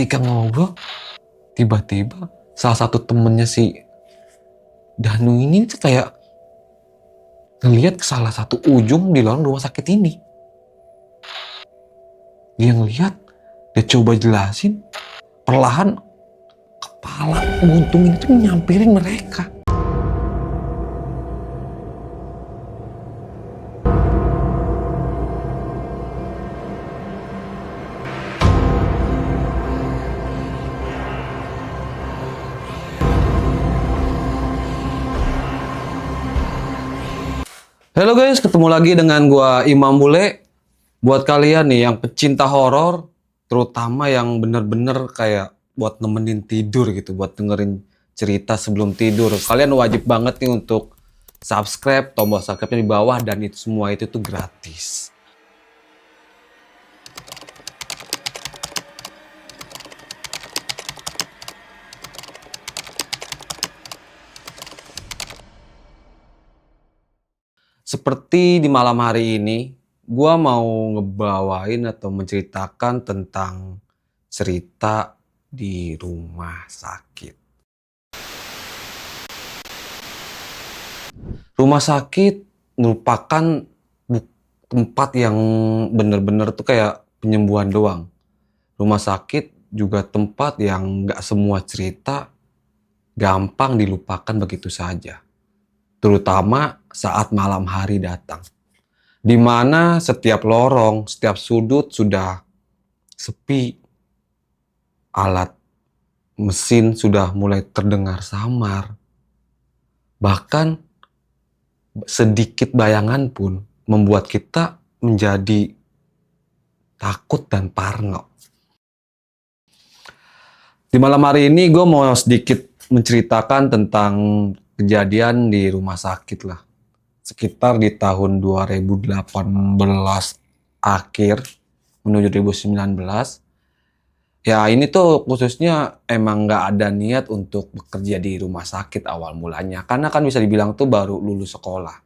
ketika ngobrol, tiba-tiba salah satu temennya si Danu ini tuh kayak ngelihat ke salah satu ujung di lorong rumah sakit ini. Dia ngelihat, dia coba jelasin, perlahan kepala buntung itu nyampirin mereka. Halo guys, ketemu lagi dengan gua Imam Bule. Buat kalian nih yang pecinta horor, terutama yang bener-bener kayak buat nemenin tidur gitu, buat dengerin cerita sebelum tidur. Kalian wajib banget nih untuk subscribe, tombol subscribe-nya di bawah, dan itu semua itu tuh gratis. Seperti di malam hari ini, gua mau ngebawain atau menceritakan tentang cerita di rumah sakit. Rumah sakit merupakan tempat yang bener-bener tuh kayak penyembuhan doang. Rumah sakit juga tempat yang nggak semua cerita gampang dilupakan begitu saja. Terutama saat malam hari datang. Di mana setiap lorong, setiap sudut sudah sepi. Alat mesin sudah mulai terdengar samar. Bahkan sedikit bayangan pun membuat kita menjadi takut dan parno. Di malam hari ini gue mau sedikit menceritakan tentang kejadian di rumah sakit lah. Sekitar di tahun 2018 akhir menuju 2019. Ya ini tuh khususnya emang nggak ada niat untuk bekerja di rumah sakit awal mulanya. Karena kan bisa dibilang tuh baru lulus sekolah.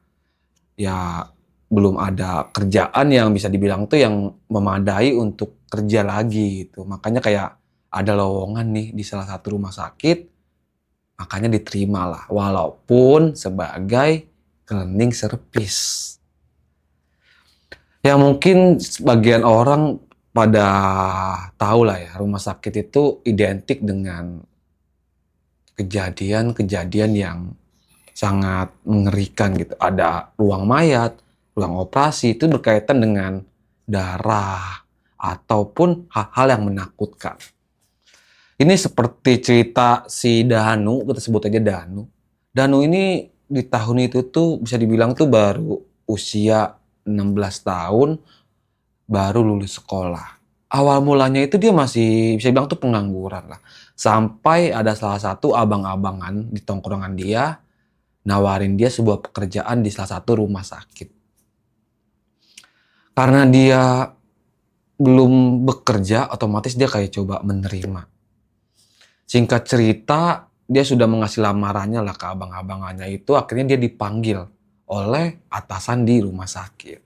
Ya belum ada kerjaan yang bisa dibilang tuh yang memadai untuk kerja lagi gitu. Makanya kayak ada lowongan nih di salah satu rumah sakit, makanya diterima lah. Walaupun sebagai cleaning service. Ya mungkin sebagian orang pada tahu lah ya, rumah sakit itu identik dengan kejadian-kejadian yang sangat mengerikan gitu. Ada ruang mayat, ruang operasi, itu berkaitan dengan darah ataupun hal-hal yang menakutkan. Ini seperti cerita si Danu, kita sebut aja Danu. Danu ini di tahun itu tuh bisa dibilang tuh baru usia 16 tahun, baru lulus sekolah. Awal mulanya itu dia masih bisa dibilang tuh pengangguran lah. Sampai ada salah satu abang-abangan di tongkrongan dia, nawarin dia sebuah pekerjaan di salah satu rumah sakit. Karena dia belum bekerja, otomatis dia kayak coba menerima. Singkat cerita, dia sudah mengasih lamarannya lah ke abang-abangannya itu. Akhirnya dia dipanggil oleh atasan di rumah sakit.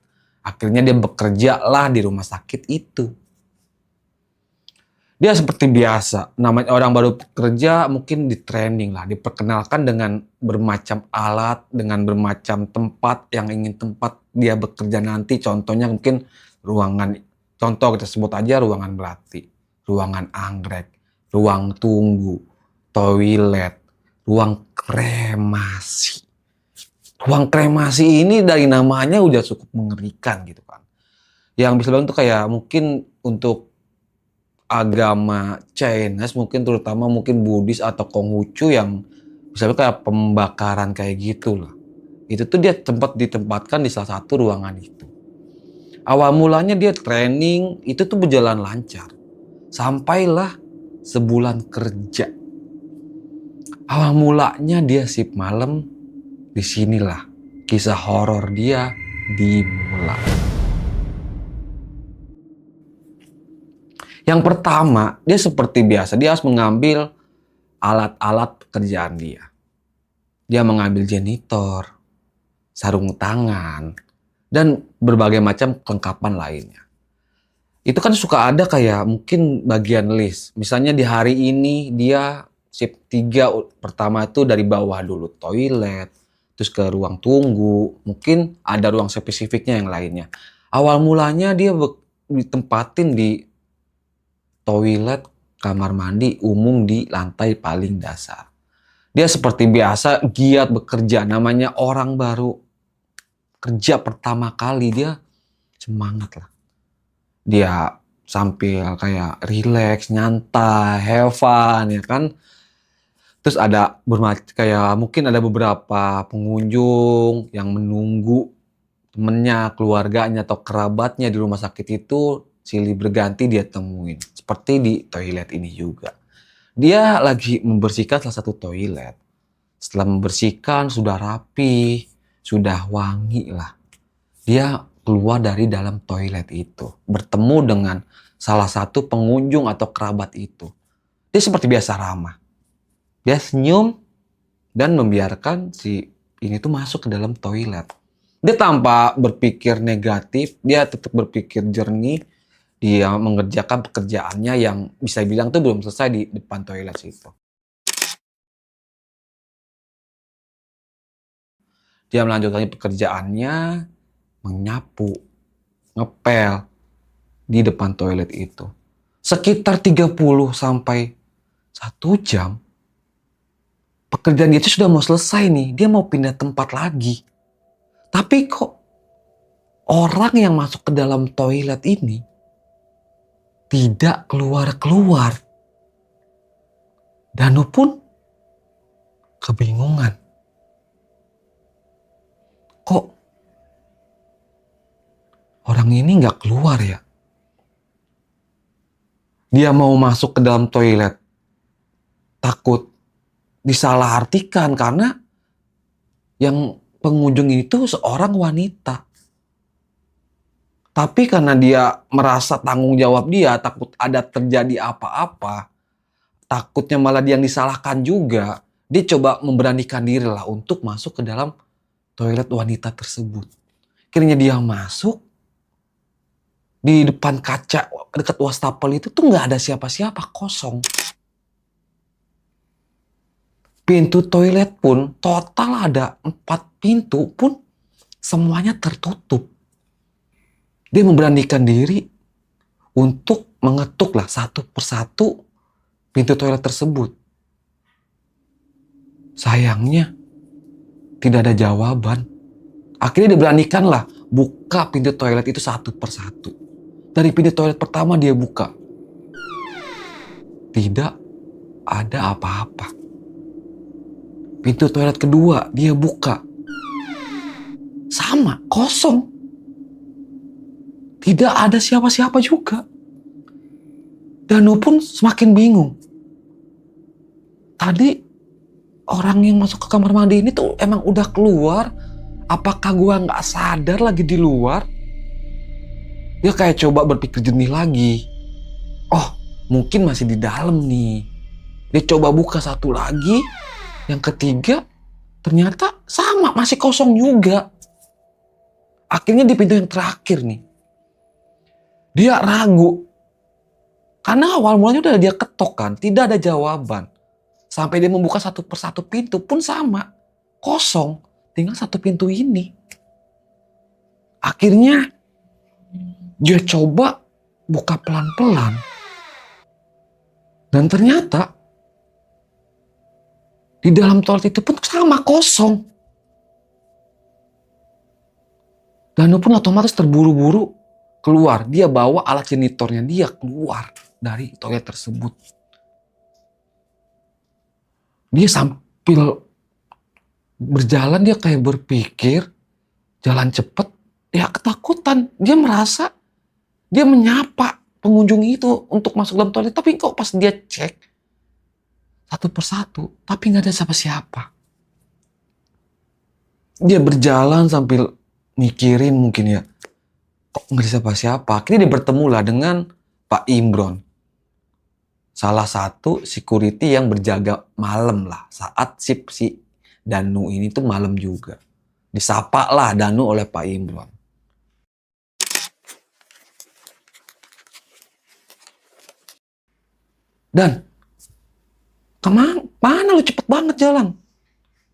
Akhirnya dia bekerja lah di rumah sakit itu. Dia seperti biasa, namanya orang baru bekerja mungkin di training lah, diperkenalkan dengan bermacam alat, dengan bermacam tempat yang ingin tempat dia bekerja nanti. Contohnya mungkin ruangan, contoh kita sebut aja ruangan belati, ruangan anggrek, ruang tunggu, toilet, ruang kremasi. Ruang kremasi ini dari namanya udah cukup mengerikan gitu kan. Yang bisa bilang tuh kayak mungkin untuk agama Chinese, mungkin terutama mungkin Buddhis atau Konghucu yang misalnya kayak pembakaran kayak gitu lah. Itu tuh dia ditempatkan di salah satu ruangan itu. Awal mulanya dia training, itu tuh berjalan lancar. Sampailah sebulan kerja. Awal mulanya dia shift malam, disinilah kisah horor dia dimulai. Yang pertama, dia seperti biasa, dia harus mengambil alat-alat pekerjaan dia. Dia mengambil janitor, sarung tangan, dan berbagai macam kelengkapan lainnya. Itu kan suka ada kayak mungkin bagian list. Misalnya di hari ini dia shift 3 pertama itu dari bawah dulu toilet, terus ke ruang tunggu, mungkin ada ruang spesifiknya yang lainnya. Awal mulanya dia ditempatin di toilet kamar mandi umum di lantai paling dasar. Dia seperti biasa giat bekerja, namanya orang baru kerja pertama kali dia semangat lah. Dia sambil kayak relax, nyantai, have fun ya kan. Terus ada kayak mungkin ada beberapa pengunjung yang menunggu temennya, keluarganya atau kerabatnya di rumah sakit itu silih berganti dia temuin. Seperti di toilet ini juga. Dia lagi membersihkan salah satu toilet. Setelah membersihkan sudah rapi, sudah wangi lah. Dia keluar dari dalam toilet itu, bertemu dengan salah satu pengunjung atau kerabat itu. Dia seperti biasa ramah. Dia senyum dan membiarkan si ini tuh masuk ke dalam toilet. Dia tanpa berpikir negatif, dia tetap berpikir jernih. Dia mengerjakan pekerjaannya yang bisa bilang tuh belum selesai di depan toilet situ. Dia melanjutkan pekerjaannya, menyapu, ngepel di depan toilet itu. Sekitar 30 sampai 1 jam, pekerjaan dia itu sudah mau selesai nih. Dia mau pindah tempat lagi. Tapi kok orang yang masuk ke dalam toilet ini tidak keluar-keluar. Danu pun kebingungan. Kok orang ini nggak keluar ya? Dia mau masuk ke dalam toilet, takut disalahartikan karena yang pengunjung itu seorang wanita. Tapi karena dia merasa tanggung jawab dia, takut ada terjadi apa-apa, takutnya malah dia yang disalahkan juga, dia coba memberanikan diri lah untuk masuk ke dalam toilet wanita tersebut. Akhirnya dia masuk, di depan kaca dekat wastafel itu tuh nggak ada siapa-siapa, kosong. Pintu toilet pun total ada 4 pintu pun semuanya tertutup. Dia memberanikan diri untuk mengetuk lah satu persatu pintu toilet tersebut. Sayangnya tidak ada jawaban. Akhirnya dia beranikan lah buka pintu toilet itu satu persatu. Dari pintu toilet pertama dia buka. Tidak ada apa-apa. Pintu toilet kedua dia buka. Sama, kosong. Tidak ada siapa-siapa juga. Danu pun semakin bingung. Tadi orang yang masuk ke kamar mandi ini tuh emang udah keluar. Apakah gua nggak sadar lagi di luar? Dia kayak coba berpikir jernih lagi. Oh, mungkin masih di dalam nih. Dia coba buka satu lagi. Yang ketiga, ternyata sama, masih kosong juga. Akhirnya di pintu yang terakhir nih. Dia ragu. Karena awal mulanya udah dia ketok kan, tidak ada jawaban. Sampai dia membuka satu persatu pintu pun sama. Kosong, tinggal satu pintu ini. Akhirnya dia coba buka pelan-pelan. Dan ternyata di dalam toilet itu pun sama, kosong. Danu pun otomatis terburu-buru keluar. Dia bawa alat jenitornya, dia keluar dari toilet tersebut. Dia sambil berjalan dia kayak berpikir, jalan cepet, dia ketakutan. Dia merasa dia menyapa pengunjung itu untuk masuk dalam toilet. Tapi kok pas dia cek satu persatu, tapi nggak ada siapa-siapa. Dia berjalan sambil mikirin mungkin ya, kok nggak ada siapa-siapa. Akhirnya dia bertemu lah dengan Pak Imron. Salah satu security yang berjaga malam lah saat shift si Danu ini tuh malam juga. Disapa lah Danu oleh Pak Imron. Dan mana lu cepet banget jalan?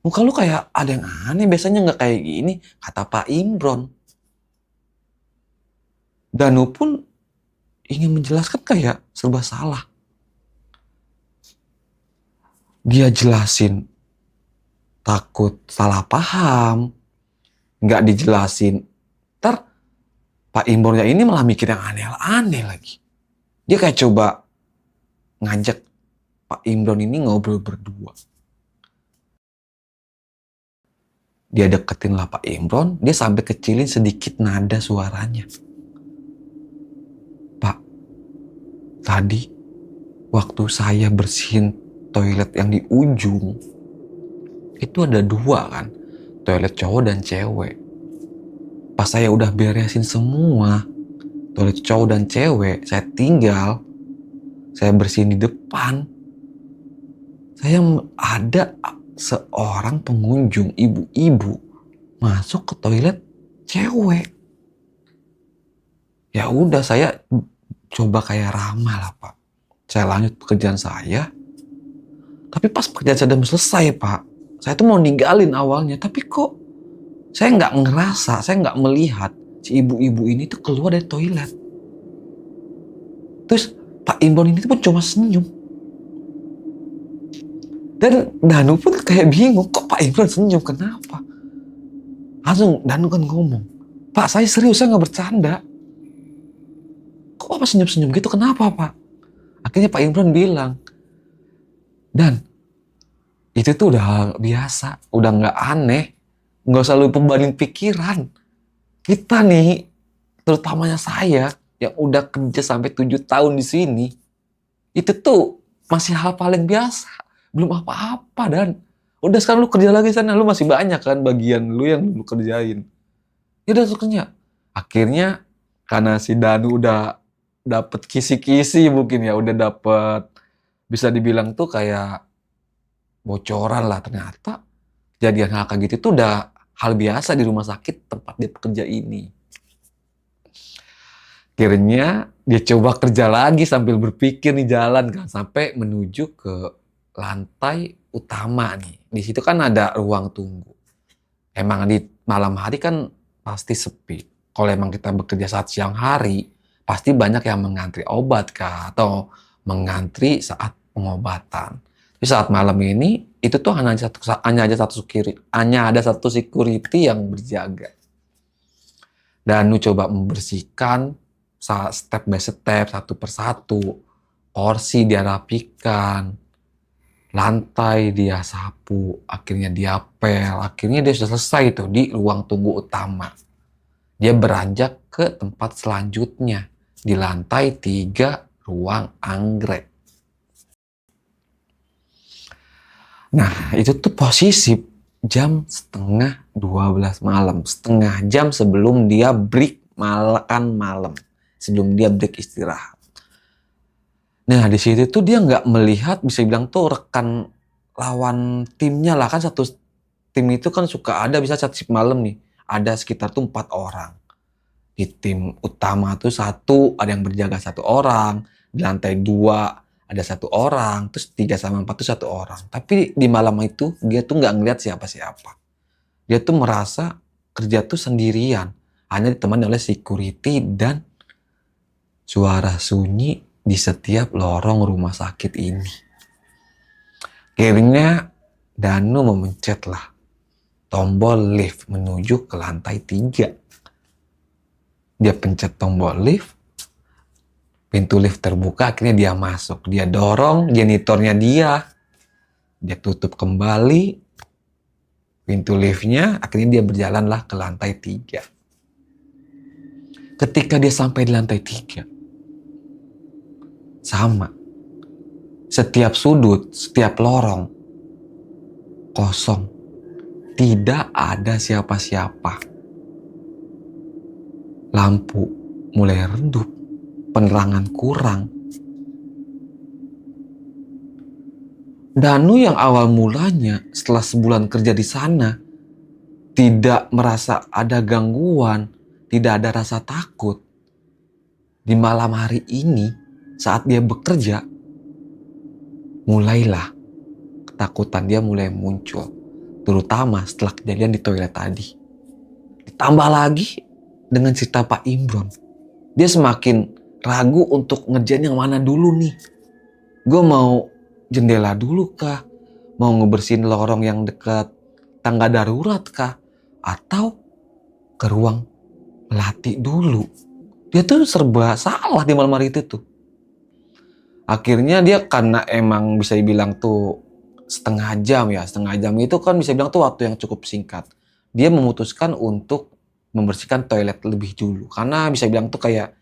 Muka lu kayak ada yang aneh, biasanya nggak kayak gini, kata Pak Imron. Danu pun ingin menjelaskan kayak serba salah. Dia jelasin takut salah paham, nggak dijelasin. Ntar Pak Imronnya ini malah mikir yang aneh-aneh lagi. Dia kayak coba ngajak Pak Imron ini ngobrol berdua. Dia deketin lah Pak Imron, dia sampai kecilin sedikit nada suaranya. Pak, tadi waktu saya bersihin toilet yang di ujung, itu ada 2 kan, toilet cowok dan cewek. Pas saya udah beresin semua, toilet cowok dan cewek, saya tinggal, saya bersihin di depan. Saya ada seorang pengunjung, ibu-ibu, masuk ke toilet cewek. Ya udah, saya coba kayak ramah lah Pak. Saya lanjut pekerjaan saya. Tapi pas pekerjaan saya udah selesai Pak, saya tuh mau ninggalin awalnya. Tapi kok saya nggak ngerasa, saya nggak melihat si ibu-ibu ini tuh keluar dari toilet. Terus Pak Imron ini pun cuma senyum. Dan Danu pun kayak bingung, kok Pak Imron senyum, kenapa? Langsung Danu kan ngomong, Pak saya serius, saya nggak bercanda. Kok Bapak senyum-senyum gitu, kenapa Pak? Akhirnya Pak Imron bilang, Dan, itu tuh udah biasa, udah nggak aneh, nggak usah lu bebanin pikiran. Kita nih, terutamanya saya, yang udah kerja sampai 7 tahun di sini, itu tuh masih hal paling biasa, belum apa-apa. Dan udah sekarang lu kerja lagi sana, lu masih banyak kan bagian lu yang lu kerjain. Ya udah kerja. Akhirnya karena si Danu udah dapet kisi-kisi mungkin ya, udah dapet bisa dibilang tuh kayak bocoran lah, ternyata kejadian hal kayak gitu tuh udah hal biasa di rumah sakit tempat dia bekerja ini. Akhirnya dia coba kerja lagi sambil berpikir nih jalan kan, sampai menuju ke lantai utama nih. Di situ kan ada ruang tunggu. Emang di malam hari kan pasti sepi. Kalau emang kita bekerja saat siang hari, pasti banyak yang mengantri obat kah, atau mengantri saat pengobatan. Tapi saat malam ini, itu tuh hanya ada satu security yang berjaga. Dan lu coba membersihkan step by step, satu persatu. Kursi dia rapikan, lantai dia sapu, akhirnya dia pel, akhirnya dia sudah selesai itu di ruang tunggu utama. Dia beranjak ke tempat selanjutnya, di lantai 3 ruang anggrek. Nah, itu tuh posisi jam setengah 12 malam, setengah jam sebelum dia break makan malam, sebelum dia break istirahat. Nah, di situ tuh dia nggak melihat, bisa bilang tuh rekan lawan timnya lah, kan satu tim itu kan suka ada bisa satu shift malam nih, ada sekitar tuh 4 orang. Di tim utama tuh ada yang berjaga 1 orang, di lantai 2 ada 1 orang, terus 3 sama 4 tuh 1 orang. Tapi di malam itu dia tuh nggak ngeliat siapa-siapa. Dia tuh merasa kerja tuh sendirian, hanya ditemani oleh security dan suara sunyi di setiap lorong rumah sakit ini. Akhirnya Danu memencet lah tombol lift menuju ke lantai 3. Dia pencet tombol lift, pintu lift terbuka, akhirnya dia masuk. Dia dorong janitornya dia tutup kembali pintu liftnya, akhirnya dia berjalanlah ke lantai 3. Ketika dia sampai di lantai 3, sama. Setiap sudut, setiap lorong, kosong. Tidak ada siapa-siapa. Lampu mulai redup, penerangan kurang. Danu yang awal mulanya setelah sebulan kerja di sana, tidak merasa ada gangguan, tidak ada rasa takut. Di malam hari ini, saat dia bekerja, mulailah ketakutan dia mulai muncul. Terutama setelah kejadian di toilet tadi. Ditambah lagi dengan cerita Pak Imron. Dia semakin ragu untuk ngerjain yang mana dulu nih. Gue mau jendela dulu kah? Mau ngebersihin lorong yang dekat tangga darurat kah? Atau ke ruang melati dulu? Dia tuh serba salah di malam hari itu tuh. Akhirnya dia karena emang bisa dibilang tuh setengah jam itu kan bisa dibilang tuh waktu yang cukup singkat. Dia memutuskan untuk membersihkan toilet lebih dulu. Karena bisa dibilang tuh kayak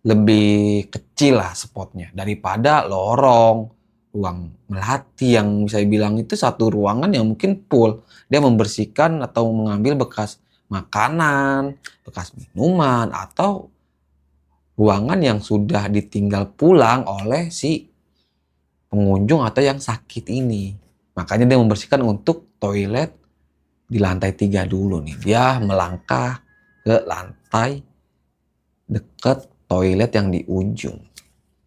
lebih kecil lah spotnya daripada lorong, ruang melati yang bisa dibilang itu satu ruangan yang mungkin full. Dia membersihkan atau mengambil bekas makanan, bekas minuman, atau ruangan yang sudah ditinggal pulang oleh si pengunjung atau yang sakit ini. Makanya dia membersihkan untuk toilet di lantai 3 dulu nih. Dia melangkah ke lantai dekat toilet yang di ujung.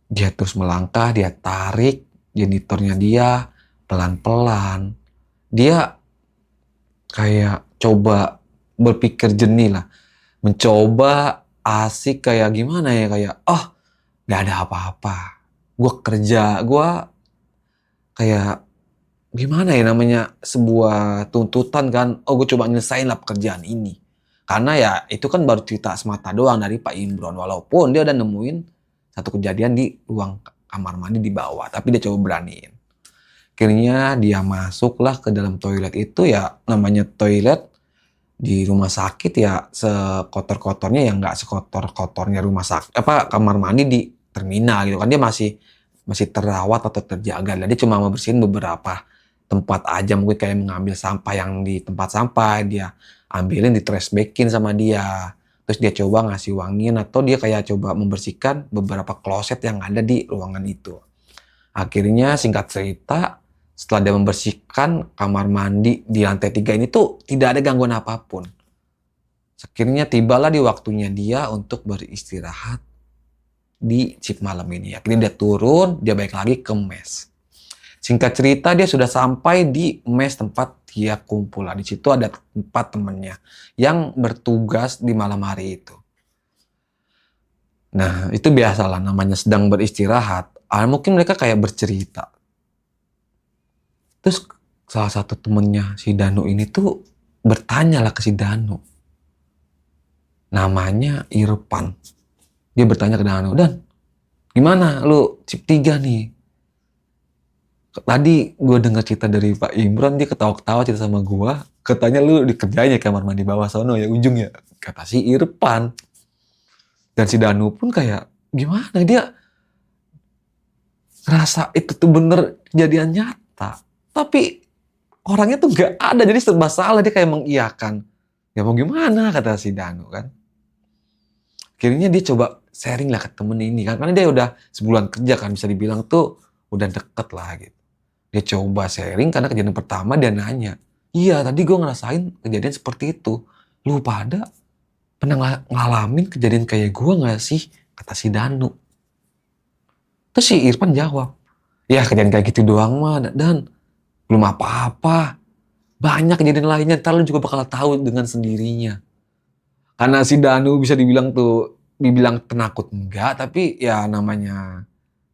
Dia terus melangkah, dia tarik jenitornya dia pelan-pelan. Dia kayak coba berpikir jernih lah. Mencoba asik kayak gimana ya, kayak gak ada apa-apa. Gue kerja, gue kayak gimana ya namanya sebuah tuntutan kan. Gue coba nyelesain lah pekerjaan ini. Karena ya itu kan baru cerita semata doang dari Pak Imron. Walaupun dia udah nemuin satu kejadian di ruang kamar mandi di bawah. Tapi dia coba beraniin. Akhirnya dia masuklah ke dalam toilet itu, ya namanya toilet di rumah sakit ya sekotor-kotornya ya nggak sekotor-kotornya rumah sakit kamar mandi di terminal gitu kan. Dia masih terawat atau terjaga. Dia cuma mau bersihin beberapa tempat aja, mungkin kayak mengambil sampah yang di tempat sampah dia ambilin, di trash baggin sama dia. Terus dia coba ngasih wangiin atau dia kayak coba membersihkan beberapa kloset yang ada di ruangan itu. Akhirnya singkat cerita, setelah dia membersihkan kamar mandi di lantai 3 ini tuh tidak ada gangguan apapun. Akhirnya tibalah di waktunya dia untuk beristirahat di shift malam ini. Akhirnya dia turun, dia balik lagi ke mes. Singkat cerita dia sudah sampai di mes tempat dia kumpul. Di situ ada 4 temannya yang bertugas di malam hari itu. Nah itu biasalah namanya sedang beristirahat. Mungkin mereka kayak bercerita. Terus salah satu temennya si Danu ini tuh bertanya lah ke si Danu. Namanya Irfan. Dia bertanya ke Danu, "Dan, gimana lu shift 3 nih? Tadi gue dengar cerita dari Pak Imron, dia ketawa-ketawa cerita sama gue. Katanya lu dikerjain ya kamar mandi bawah sono ya ujung ya." Kata si Irfan. Dan si Danu pun kayak gimana, dia ngerasa itu tuh bener kejadian nyata. Tapi orangnya tuh gak ada, jadi serba salah. Dia kayak mengiyakan. Ya mau gimana, kata si Danu kan. Akhirnya dia coba sharing lah ke temen ini kan. Karena dia udah sebulan kerja kan, bisa dibilang tuh udah deket lah gitu. Dia coba sharing karena kejadian pertama dia nanya, "Iya tadi gue ngerasain kejadian seperti itu. Lu pada pernah ngalamin kejadian kayak gue gak sih?" Kata si Danu. Terus si Irfan jawab, "Ya kejadian kayak gitu doang mah, Dan. Belum apa-apa. Banyak kejadian lainnya, ntar lu juga bakal tahu dengan sendirinya." Karena si Danu bisa dibilang penakut enggak, tapi ya namanya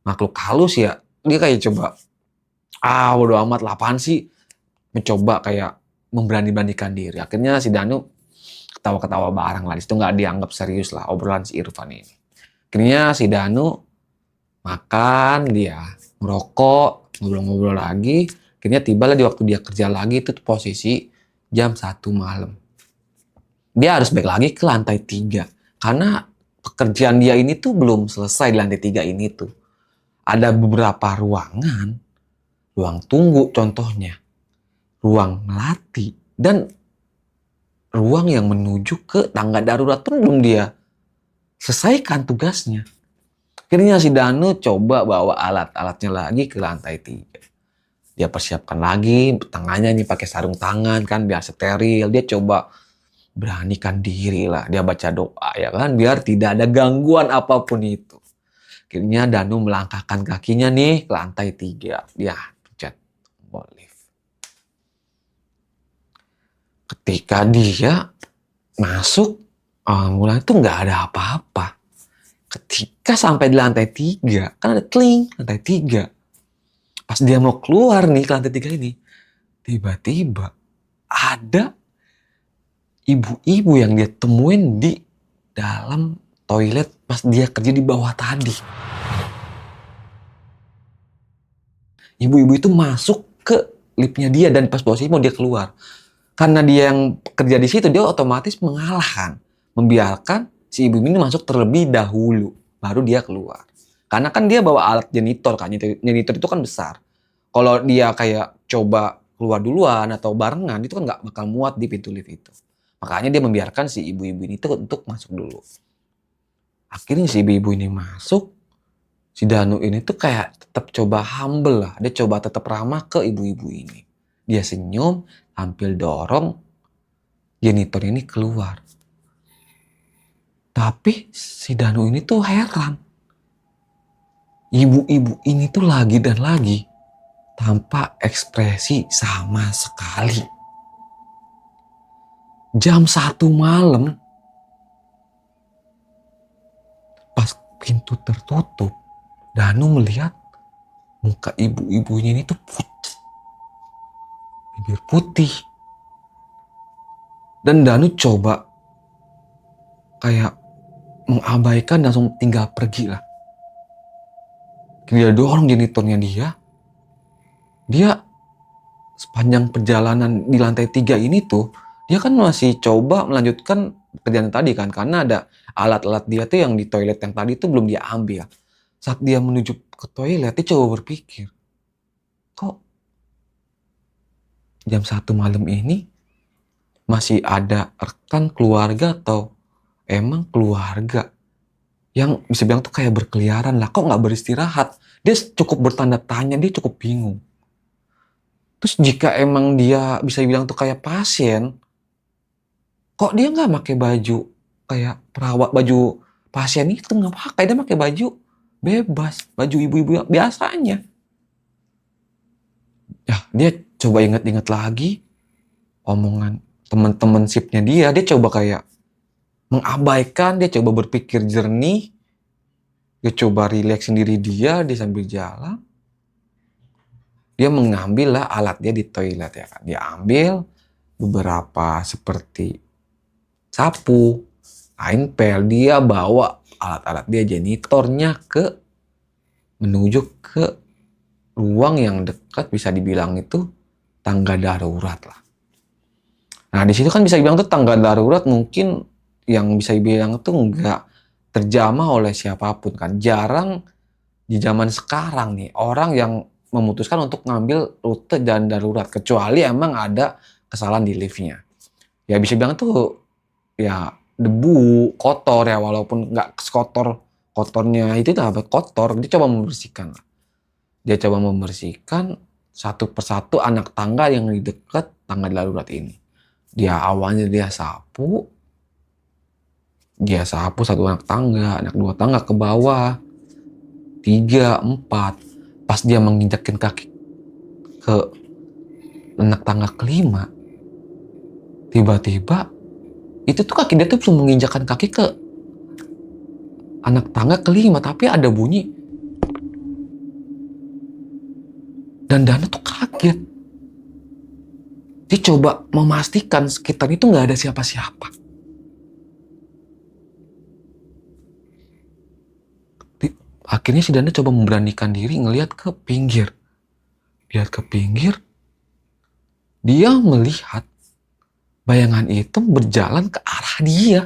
makhluk halus ya, dia kayak coba, bodo amat lah, apaan sih? Mencoba kayak memberani-beranikan diri. Akhirnya si Danu ketawa-ketawa bareng lah. Di situ nggak dianggap serius lah obrolan si Irfan ini. Akhirnya si Danu makan, dia merokok, ngobrol-ngobrol lagi. Akhirnya tibalah di waktu dia kerja lagi, itu posisi jam 1 malam. Dia harus balik lagi ke lantai 3. Karena pekerjaan dia ini tuh belum selesai di lantai 3 ini tuh. Ada beberapa ruangan, ruang tunggu contohnya, ruang melati, dan ruang yang menuju ke tangga darurat pun belum dia selesaikan tugasnya. Akhirnya si Danu coba bawa alat-alatnya lagi ke lantai 3. Dia persiapkan lagi tangannya nih pakai sarung tangan kan biar steril. Dia coba beranikan diri lah. Dia baca doa ya kan biar tidak ada gangguan apapun itu. Akhirnya Danu melangkahkan kakinya nih ke lantai 3. Dia pencet tombol lift. Ketika dia masuk, mulai itu nggak ada apa-apa. Ketika sampai di lantai 3, kan ada kling, lantai 3. Pas dia mau keluar nih ke lantai 3 ini, tiba-tiba ada ibu-ibu yang dia temuin di dalam toilet pas dia kerja di bawah tadi. Ibu-ibu itu masuk ke liftnya dia dan pas posisi mau dia keluar. Karena dia yang kerja di situ, dia otomatis mengalah kan. Membiarkan si ibu ini masuk terlebih dahulu, baru dia keluar. Karena kan dia bawa alat janitor kan, janitor itu kan besar. Kalau dia kayak coba keluar duluan atau barengan, itu kan nggak bakal muat di pintu lift itu. Makanya dia membiarkan si ibu-ibu ini tuh untuk masuk dulu. Akhirnya si ibu-ibu ini masuk, si Danu ini tuh kayak tetap coba humble lah. Dia coba tetap ramah ke ibu-ibu ini. Dia senyum, hampir dorong janitor ini keluar. Tapi si Danu ini tuh heran. Ibu-ibu ini tuh lagi dan lagi tanpa ekspresi sama sekali. Jam 1 malam, pas pintu tertutup, Danu melihat muka ibu-ibunya ini tuh putih. Bibir putih. Dan Danu coba kayak mengabaikan dan langsung tinggal pergi lah. Dia dorong janitornya dia sepanjang perjalanan di lantai 3 ini tuh, dia kan masih coba melanjutkan pekerjaan tadi kan, karena ada alat-alat dia tuh yang di toilet yang tadi tuh belum dia ambil. Saat dia menuju ke toilet, dia coba berpikir, kok jam 1 malam ini masih ada rekan keluarga atau emang keluarga yang bisa bilang tuh kayak berkeliaran lah, kok nggak beristirahat? Dia cukup bertanda tanya, dia cukup bingung. Terus jika emang dia bisa bilang tuh kayak pasien, kok dia nggak pakai baju kayak perawat, baju pasien itu nggak pakai, dia pakai baju bebas, baju ibu-ibu yang biasanya. Ya, dia coba inget-inget lagi omongan teman-teman sipnya dia coba kayak mengabaikan, dia coba berpikir jernih, dia coba rileks sendiri dia sambil jalan. Dia mengambil lah alat dia di toilet ya kan. Dia ambil beberapa seperti sapu, kain pel, dia bawa alat-alat dia janitornya menuju ke ruang yang dekat, bisa dibilang itu tangga darurat lah. Nah di situ kan bisa dibilang tuh tangga darurat mungkin yang bisa dibilang tuh nggak terjamah oleh siapapun kan. Jarang di zaman sekarang nih orang yang memutuskan untuk ngambil rute jalan darurat, kecuali emang ada kesalahan di liftnya. Ya bisa bilang tuh ya debu, kotor ya, walaupun nggak kotornya itu kotor, dia coba membersihkan. Dia coba membersihkan satu persatu anak tangga yang di dekat tangga darurat ini. Dia awalnya dia sapu satu anak tangga, anak dua tangga ke bawah, 3, 4. Pas dia menginjakin kaki ke anak tangga kelima, tiba-tiba itu tuh kaki dia tuh belum menginjakkan kaki ke anak tangga kelima, tapi ada bunyi. Dan Danu tuh kaget. Dia coba memastikan sekitar itu nggak ada siapa-siapa. Akhirnya si Danu coba memberanikan diri ngelihat ke pinggir. Lihat ke pinggir, dia melihat bayangan itu berjalan ke arah dia.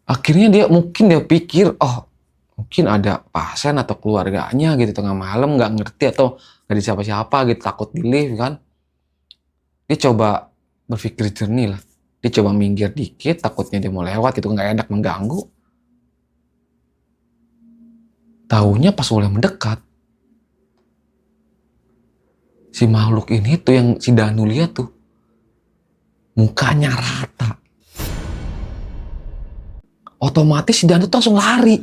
Akhirnya dia pikir, oh mungkin ada pasien atau keluarganya gitu tengah malam, nggak ngerti atau nggak ada siapa-siapa gitu, takut di lift kan. Dia coba berpikir jernih lah. Dia coba minggir dikit, takutnya dia mau lewat gitu, nggak enak mengganggu. Taunya pas mulai mendekat, si makhluk ini tuh yang si Danu lihat tuh, mukanya rata. Otomatis si Danu tuh langsung lari,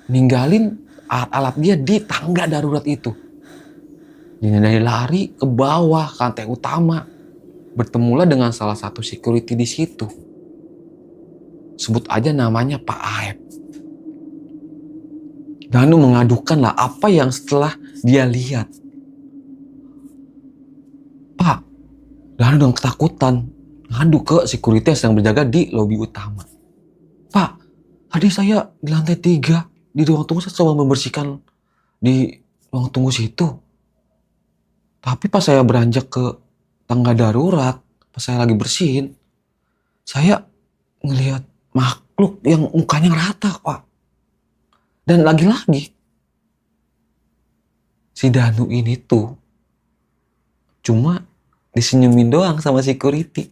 ninggalin alat-alat dia di tangga darurat itu. Dia lari ke bawah ke lantai utama, bertemulah dengan salah satu security di situ. Sebut aja namanya Pak Aep. Danu mengadukan lah apa yang setelah dia lihat. Pak, Danu dengan ketakutan ngadu ke security yang sedang berjaga di lobi utama. Pak, tadi saya di lantai 3 di ruang tunggu, saya coba membersihkan di ruang tunggu situ. Tapi pas saya beranjak ke tangga darurat, pas saya lagi bersihin, saya ngelihat makhluk yang mukanya rata, Pak. Dan lagi-lagi, si Danu ini tuh cuma disenyumin doang sama security.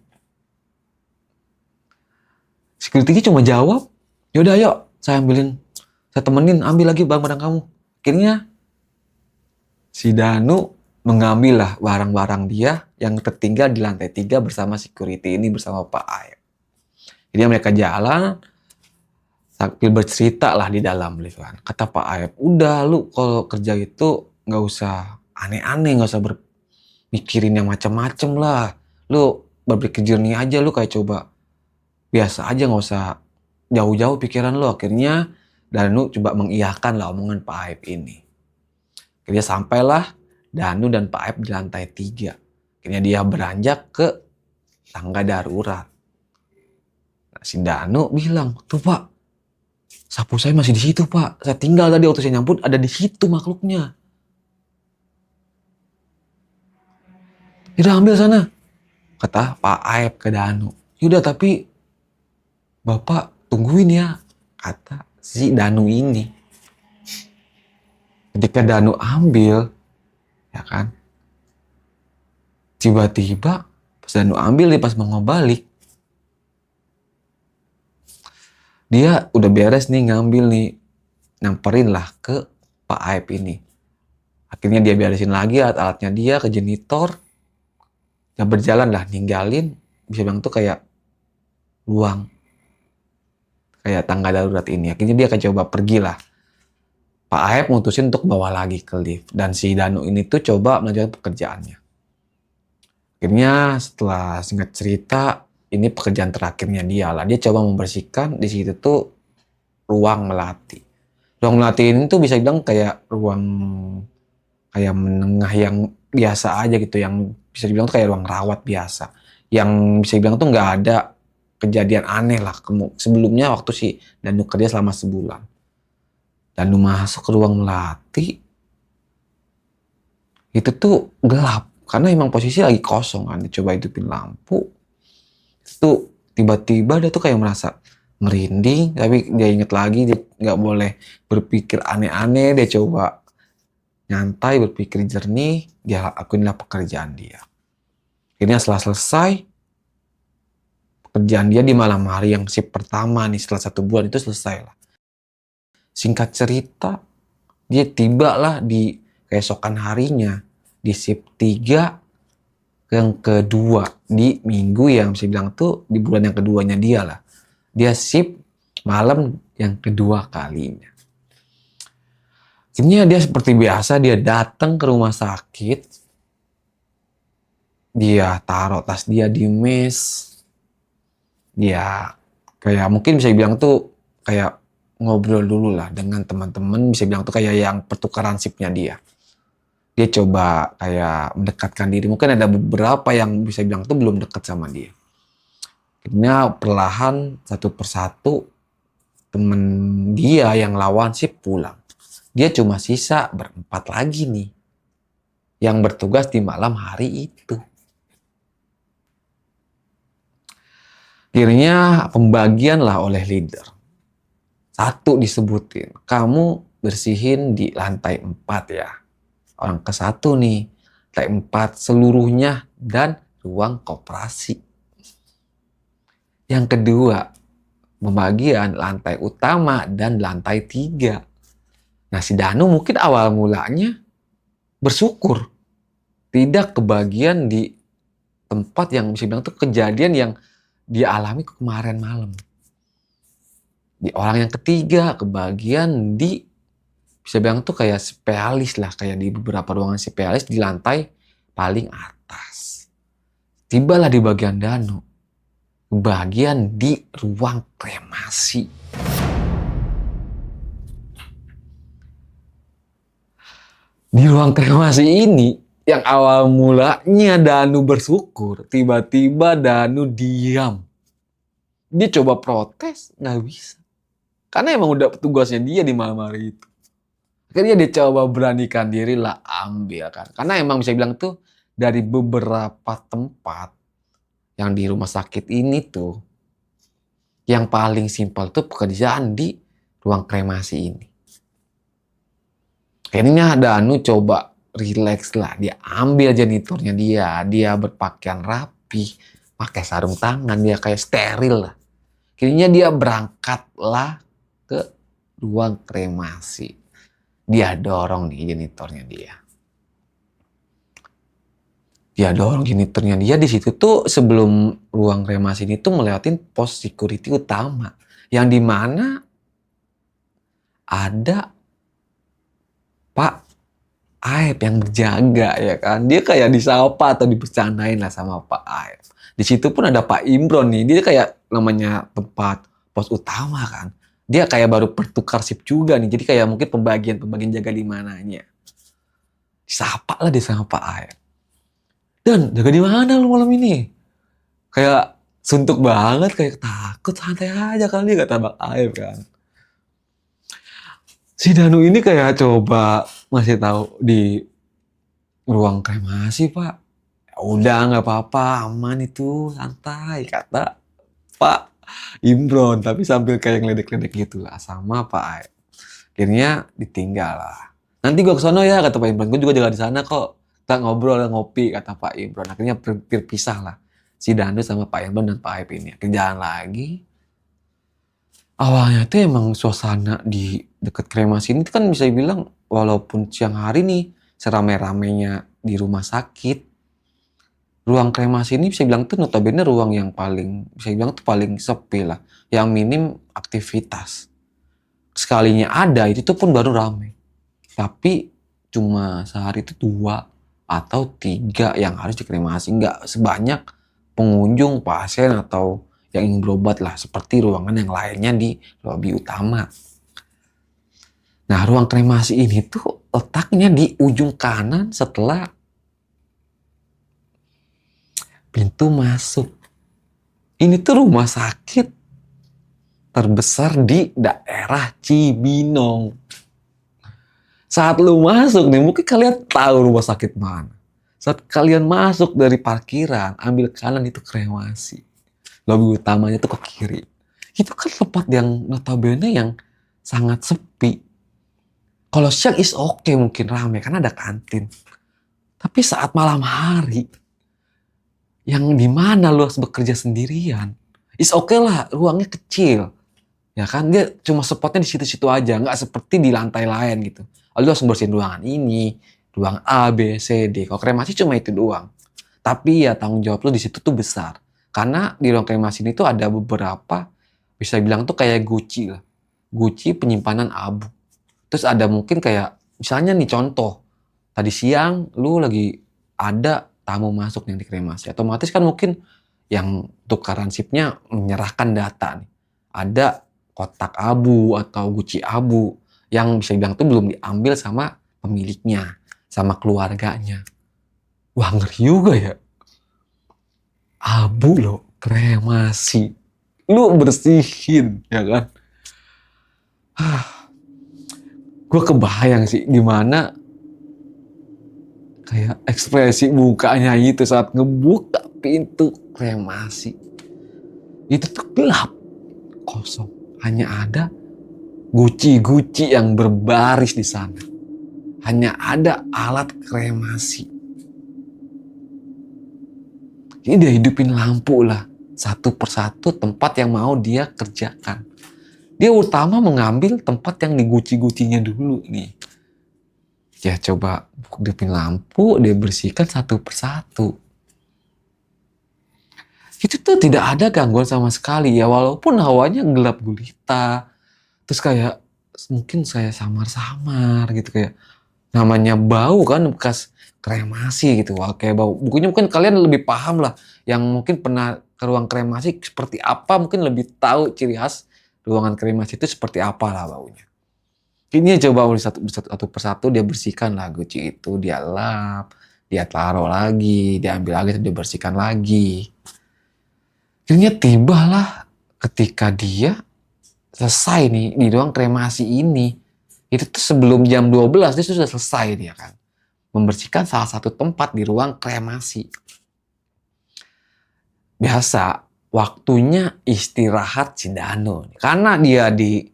Security cuma jawab, yaudah ayo saya temenin, ambil lagi barang-barang kamu. Akhirnya si Danu mengambil lah barang-barang dia yang tertinggal di lantai 3 bersama security ini, bersama Pak Aep. Jadi mereka jalan sambil bercerita lah di dalam lift kan. Kata Pak Aep, udah lu kalau kerja itu gak usah aneh-aneh, gak usah mikirin yang macam-macam lah. Lu berpikir jernih aja, lu kayak coba biasa aja, gak usah jauh-jauh pikiran lu. Akhirnya Danu coba mengiyakan lah omongan Pak Aep ini. Akhirnya sampailah Danu dan Pak Aep di lantai 3. Akhirnya dia beranjak ke tangga darurat. Nah, si Danu bilang, tuh Pak, sapu saya masih di situ Pak. Saya tinggal tadi waktu saya nyambut, ada di situ makhluknya. Udah ambil sana, kata Pak Aep ke Danu. Yaudah tapi Bapak tungguin ya, kata si Danu ini. Ketika Danu ambil, ya kan, tiba-tiba pas Danu ambil nih, pas mau balik, dia udah beres nih ngambil nih, nyamperin lah ke Pak Aep ini. Akhirnya dia beresin lagi alat-alatnya dia ke janitor. Ya berjalan lah, ninggalin bisa bilang tuh kayak ruang, kayak tangga darurat ini. Akhirnya dia akan coba pergi lah. Pak Aep mutusin untuk bawa lagi ke lift. Dan si Danu ini tuh coba melanjutkan pekerjaannya. Akhirnya setelah singkat cerita, ini pekerjaan terakhirnya dia lah. Dia coba membersihkan di situ tuh ruang melati. Ruang melati ini tuh bisa bilang kayak ruang kayak menengah yang biasa aja gitu, yang bisa dibilang tuh kayak ruang rawat biasa, yang bisa dibilang tuh nggak ada kejadian aneh lah sebelumnya waktu si Danu kerja selama sebulan. Danu masuk ke ruang melati, itu tuh gelap karena emang posisi lagi kosong kan. Dicoba hidupin lampu, itu tiba-tiba dia tuh kayak merasa merinding, tapi dia inget lagi dia nggak boleh berpikir aneh-aneh. Dia coba nyantai, berpikir jernih, dia lakuinlah pekerjaan dia. Akhirnya setelah selesai pekerjaan dia di malam hari yang shift pertama nih, setelah 1 bulan itu selesai lah. Singkat cerita, dia tiba lah di keesokan harinya di shift 3 yang kedua di minggu yang bisa bilang tuh di bulan yang keduanya dia lah. Dia shift malam yang kedua kalinya. Akhirnya dia seperti biasa, dia datang ke rumah sakit, dia taruh tas dia di mes, dia kayak mungkin bisa dibilang tuh kayak ngobrol dulu lah dengan teman-teman, bisa bilang tuh kayak yang pertukaran shiftnya dia. Dia coba kayak mendekatkan diri, mungkin ada beberapa yang bisa bilang tuh belum dekat sama dia. Akhirnya perlahan satu persatu temen dia yang lawan shift pulang. Dia cuma sisa berempat lagi nih yang bertugas di malam hari itu. Akhirnya pembagian lah oleh leader. 1 disebutin, kamu bersihin di lantai 4 ya. Orang ke-1 nih, lantai 4 seluruhnya dan ruang koperasi. Yang kedua, pembagian lantai utama dan lantai 3. Nah, si Danu mungkin awal mulanya bersyukur tidak kebagian di tempat yang bisa bilang tuh kejadian yang dia alami kemarin malam. Di orang yang ketiga, kebagian di bisa bilang tuh kayak spesialis lah, kayak di beberapa ruangan spesialis di lantai paling atas. Tibalah di bagian Danu, bagian di ruang kremasi. Di ruang kremasi ini, yang awal mulanya Danu bersyukur, tiba-tiba Danu diam. Dia coba protes, nggak bisa. Karena emang udah tugasnya dia di malam hari itu. Akhirnya dia coba beranikan diri lah ambil kan. Karena emang bisa bilang tuh dari beberapa tempat yang di rumah sakit ini tuh, yang paling simpel tuh pekerjaan di ruang kremasi ini. Akhirnya Danu coba relax lah. Dia ambil janitornya dia berpakaian rapi, pakai sarung tangan, dia kayak steril lah. Akhirnya dia berangkatlah ke ruang kremasi. Dia dorong nih janitornya dia. Dia dorong janitornya dia di situ tuh sebelum ruang kremasi ini tuh melewatin pos security utama. Yang dimana ada Pak Aep yang berjaga ya kan. Dia kayak disapa atau dibercandain lah sama Pak Aep. Di situ pun ada Pak Imron nih. Dia kayak namanya tempat pos utama kan. Dia kayak baru bertukar shift juga nih. Jadi kayak mungkin pembagian jaga di mananya. Disapa lah dia sama Pak Aep. Dan jaga di mana lu malam ini? Kayak suntuk banget, kayak takut, santai aja kali kata Bang Aep kan. Si Danu ini kayak coba ngasih tahu di ruang kremasi, Pak. Ya udah nggak apa-apa, aman itu, santai kata Pak Imron, tapi sambil kayak ngeledek-ledek gitu lah sama Pak Aep. Akhirnya ditinggal lah. Nanti gua kesono ya kata Pak Imron, gua juga jaga di sana kok. Kita ngobrol ngopi kata Pak Imron. Akhirnya berpisah lah si Danu sama Pak Imron dan Pak Aep ini. Akhirnya jalan lagi. Awalnya tuh emang suasana di dekat kremasi ini kan bisa dibilang walaupun siang hari nih seramai-ramainya di rumah sakit, ruang kremasi ini bisa dibilang tuh notabene ruang yang paling bisa dibilang tuh paling sepi lah, yang minim aktivitas. Sekalinya ada itu tuh pun baru ramai. Tapi cuma sehari itu 2 atau 3 yang harus dikremasi, nggak sebanyak pengunjung, pasien atau yang ingin berobat lah, seperti ruangan yang lainnya di lobi utama. Nah, ruang kremasi ini tuh letaknya di ujung kanan setelah pintu masuk. Ini tuh rumah sakit terbesar di daerah Cibinong. Saat lu masuk nih, mungkin kalian tahu rumah sakit mana. Saat kalian masuk dari parkiran, ambil kanan itu kremasi. Lobi utamanya tuh ke kiri. Itu kan tempat yang notabene yang sangat sepi. Kalau siang is oke mungkin ramai karena ada kantin. Tapi saat malam hari, yang dimana lu harus bekerja sendirian, is oke lah, ruangnya kecil. Ya kan, dia cuma spotnya di situ-situ aja, nggak seperti di lantai lain gitu. Lu harus bersihin ruangan ini, ruang A, B, C, D. Kalau kremasi cuma itu doang. Tapi ya tanggung jawab lu di situ tuh besar. Karena di ruang kremasi ini tuh ada beberapa, bisa bilang tuh kayak guci lah. Guci penyimpanan abu. Terus ada mungkin kayak, misalnya nih contoh, tadi siang lu lagi ada tamu masuk yang di kremasi. Otomatis kan mungkin yang tukaran shiftnya menyerahkan data nih. Ada kotak abu atau guci abu yang bisa dibilang tuh belum diambil sama pemiliknya, sama keluarganya. Wah, ngeri juga ya. Abu loh, kremasi. Lu bersihin, ya kan? Gue kebayang sih gimana kayak ekspresi mukanya itu saat ngebuka pintu kremasi. Itu tuh gelap, kosong. Hanya ada guci-guci yang berbaris di sana. Hanya ada alat kremasi. Ini dia hidupin lampu lah. Satu persatu tempat yang mau dia kerjakan. Dia utama mengambil tempat yang diguci-gucinya dulu nih. Ya coba hidupin lampu, dia bersihkan satu persatu. Itu tuh tidak ada gangguan sama sekali ya, walaupun hawanya gelap gulita, terus kayak mungkin saya samar-samar gitu, kayak namanya bau kan bekas kremasi gitu. Wah, kayak bau. Bukunya mungkin kalian lebih paham lah, yang mungkin pernah ke ruang kremasi seperti apa, mungkin lebih tahu ciri khas ruangan kremasi itu seperti apa lah baunya. Ini coba satu persatu dia bersihkan lah guci itu, dia lap, dia taruh lagi, dia ambil lagi, dia bersihkan lagi. Akhirnya tibalah ketika dia selesai nih di ruang kremasi ini. Itu tuh sebelum jam 12 dia sudah selesai dia kan. Membersihkan salah satu tempat di ruang kremasi. Biasa waktunya istirahat si Danu. Karena dia di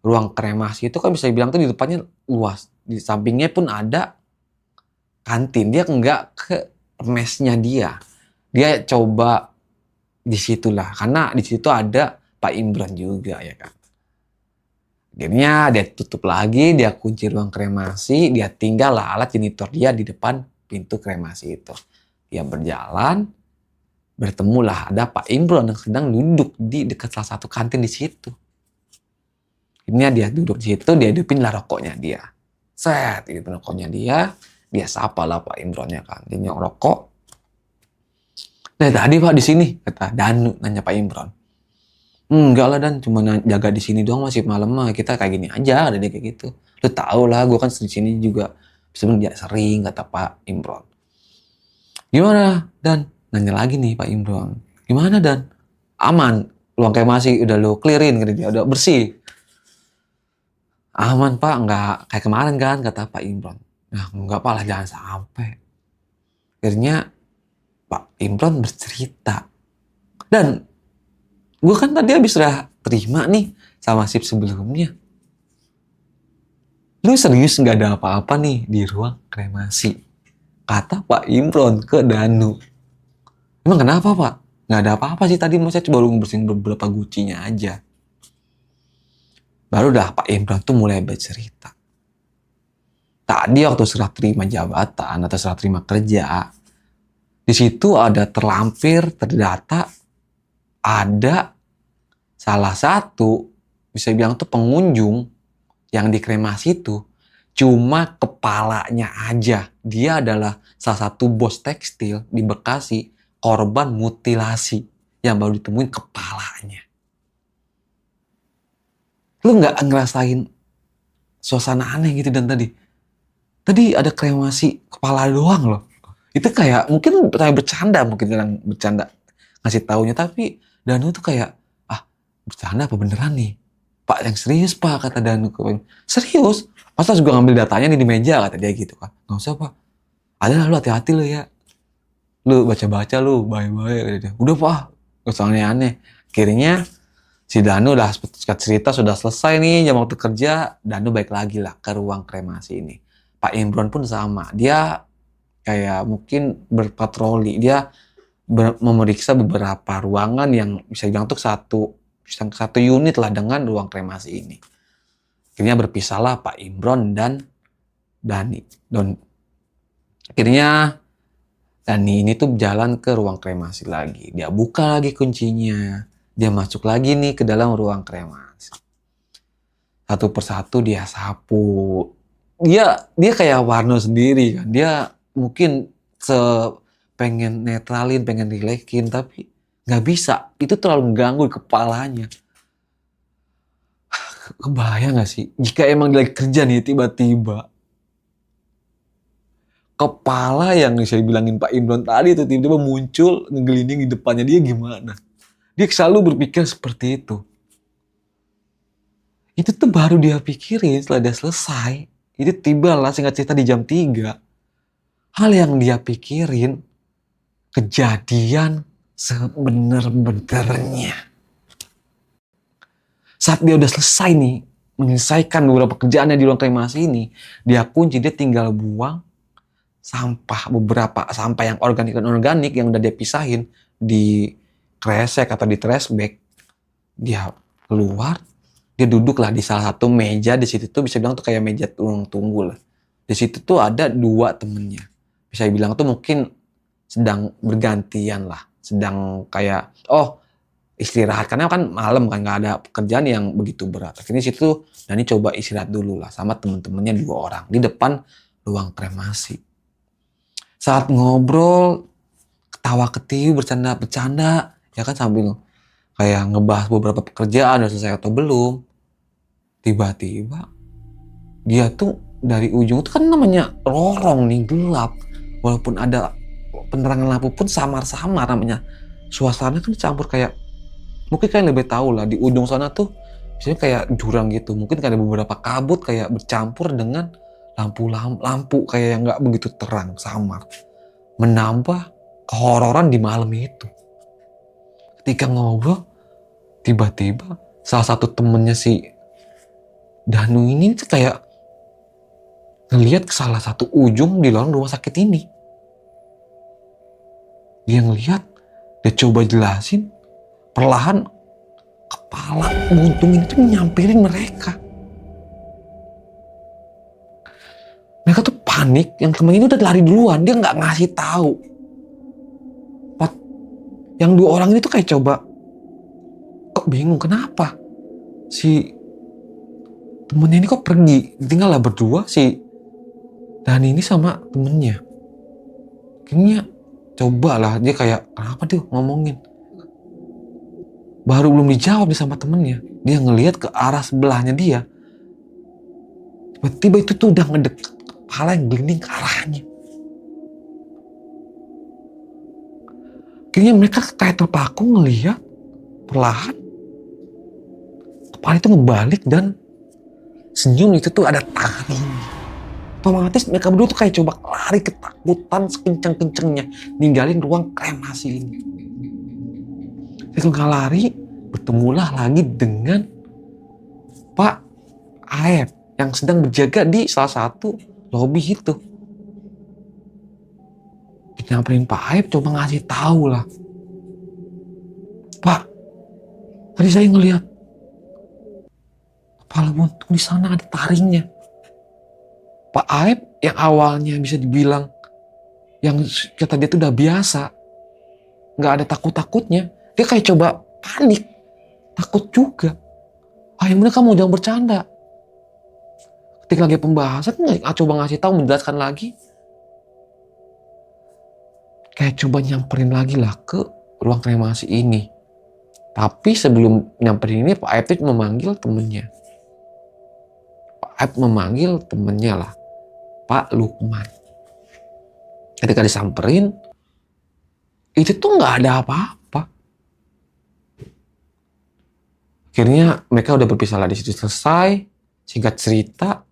ruang kremasi itu kan bisa dibilang tuh di depannya luas. Di sampingnya pun ada kantin. Dia enggak ke mesnya dia. Dia coba di situlah. Karena di situ ada Pak Imron juga ya kan. Akhirnya dia tutup lagi, dia kunci ruang kremasi, dia tinggal lah alat janitor dia di depan pintu kremasi itu. Dia berjalan, bertemulah ada Pak Imron yang sedang duduk di dekat salah satu kantin di situ. Akhirnya dia duduk di situ, dia hidupin lah rokoknya dia. Set, hidupin rokoknya dia sapa lah Pak Imronnya kan. Dia nyok rokok. Nah tadi Pak di sini, kata Danu nanya Pak Imron. Enggak lah Dan, cuma jaga di sini doang, masih malam mah kita kayak gini aja, ada dia kayak gitu. Lu tau lah, gue kan di sini juga sebenarnya sering, kata Pak Imron. Gimana Dan? Nanya lagi nih Pak Imron. Gimana Dan? Aman, ruang kremasi udah lu clearin, kata dia, udah bersih. Aman Pak, nggak kayak kemarin kan, kata Pak Imron. Nah enggak Pak lah, jangan sampai. Akhirnya Pak Imron bercerita. Dan gue kan tadi habis terima nih sama shift sebelumnya. Lu serius gak ada apa-apa nih di ruang kremasi? Kata Pak Imron ke Danu. Emang kenapa Pak? Gak ada apa-apa sih tadi, saya baru bersihin beberapa gucinya aja. Baru dah Pak Imron tuh mulai bercerita. Tadi waktu serah terima jabatan atau serah terima kerja, di situ ada terdata ada salah satu bisa bilang tuh pengunjung yang di kremasi itu cuma kepalanya aja. Dia adalah salah satu bos tekstil di Bekasi, korban mutilasi yang baru ditemuin kepalanya. Lu nggak ngerasain suasana aneh gitu Dan tadi? Tadi ada kremasi kepala doang loh. Itu kayak mungkin saya bercanda, mungkin yang bercanda ngasih taunya, tapi Danu tuh kayak bercanda apa beneran nih? Pak yang serius Pak, kata Danu. Serius? Masa juga ngambil datanya nih di meja, kata dia gitu kan. Nggak usah Pak. Ada lah, lu hati-hati lu ya. Lu baca-baca lu, baik-baik, kata dia. Udah Pak, gak usah aneh-aneh. Akhirnya si Danu udah cerita sudah selesai nih jam waktu kerja. Danu balik lagi lah ke ruang kremasi ini. Pak Imron pun sama. Dia kayak mungkin berpatroli. Dia memeriksa beberapa ruangan yang bisa dibilang tuh satu unit lah dengan ruang kremasi ini. Akhirnya berpisahlah Pak Imron dan Dani. Akhirnya Dani ini tuh jalan ke ruang kremasi lagi. Dia buka lagi kuncinya. Dia masuk lagi nih ke dalam ruang kremasi. Satu persatu dia sapu. Dia kayak Warno sendiri kan. Dia mungkin pengen netralin, pengen rilekin, tapi nggak bisa. Itu terlalu mengganggu di kepalanya. Kebayang gak sih? Jika emang lagi kerja nih, tiba-tiba kepala yang saya bilangin Pak Imron tadi itu tiba-tiba muncul, ngegelinding di depannya, dia gimana? Dia selalu berpikir seperti itu. Itu tuh baru dia pikirin setelah dia selesai. Itu tibalah singkat cerita di jam 3. Hal yang dia pikirin kejadian sebenar-benarnya. Saat dia udah selesai nih, menyelesaikan beberapa pekerjaannya di ruang kremasi ini, dia kunci, dia tinggal buang beberapa sampah yang organik dan organik yang udah dia pisahin di kresek atau di trash bag. Dia keluar, dia duduk lah di salah satu meja. Di situ tuh bisa bilang tuh kayak meja ruang tunggu lah. Di situ tuh ada 2 temennya. Bisa bilang tuh mungkin sedang bergantian lah sedang kayak istirahat, karena kan malam kan nggak ada pekerjaan yang begitu berat. Akhirnya situ Dani coba istirahat dulu lah sama temen-temennya 2 orang di depan ruang kremasi. Saat ngobrol, ketawa ketiwi, bercanda-bercanda, ya kan, sambil kayak ngebahas beberapa pekerjaan udah selesai atau belum. Tiba-tiba dia tuh dari ujung tuh kan namanya lorong nih, gelap. Walaupun ada penerangan lampu pun samar-samar, namanya suasana kan campur kayak, mungkin kalian lebih tahu lah, di ujung sana tuh biasanya kayak jurang gitu. Mungkin ada beberapa kabut kayak bercampur dengan lampu kayak yang nggak begitu terang, samar. Menambah kehororan di malam itu. Ketika ngobrol, tiba-tiba salah satu temennya si Danu ini tuh kayak ngelihat ke salah satu ujung di lorong rumah sakit ini. Dia ngelihat, dia coba jelasin, perlahan kepala buntung itu nyamperin mereka. Mereka tuh panik, yang temen ini udah lari duluan, dia nggak ngasih tahu. Yang 2 orang ini tuh kayak coba, kok bingung kenapa si temennya ini kok pergi, tinggal lah berdua si Dani ini sama temennya. Akhirnya cobalah dia kayak, kenapa tuh ngomongin. Baru belum dijawab sama temennya, dia ngelihat ke arah sebelahnya dia. Tiba-tiba itu tuh udah ngedeket kepala yang gelinding ke arahnya. Akhirnya mereka kayak terpaku ngelihat perlahan kepala itu ngebalik dan senyum itu tuh ada taringnya. Otomatis mereka berdua tuh kayak coba lari ketakutan sekencang-kencangnya, ninggalin ruang kremasi ini. Ketika lari, bertemulah lagi dengan Pak Aep yang sedang berjaga di salah satu lobi itu. Nyamperin Pak Aep, coba ngasih tahu lah, Pak, tadi saya ngelihat kepala buntung di sana ada taringnya. Pak Aep yang awalnya bisa dibilang yang kata dia tuh udah biasa, nggak ada takut-takutnya, dia kayak coba panik, takut juga. Ayo mereka mau jangan bercanda. Ketika lagi pembahasan, coba ngasih tahu, menjelaskan lagi, kayak coba nyamperin lagi lah ke ruang kremasi ini. Tapi sebelum nyamperin ini, Pak Aep itu memanggil temennya. Pak Aep memanggil temennya lah, Pak Lukman. Ketika disamperin, itu tuh nggak ada apa-apa. Akhirnya mereka udah berpisah lah, di situ selesai. Singkat cerita,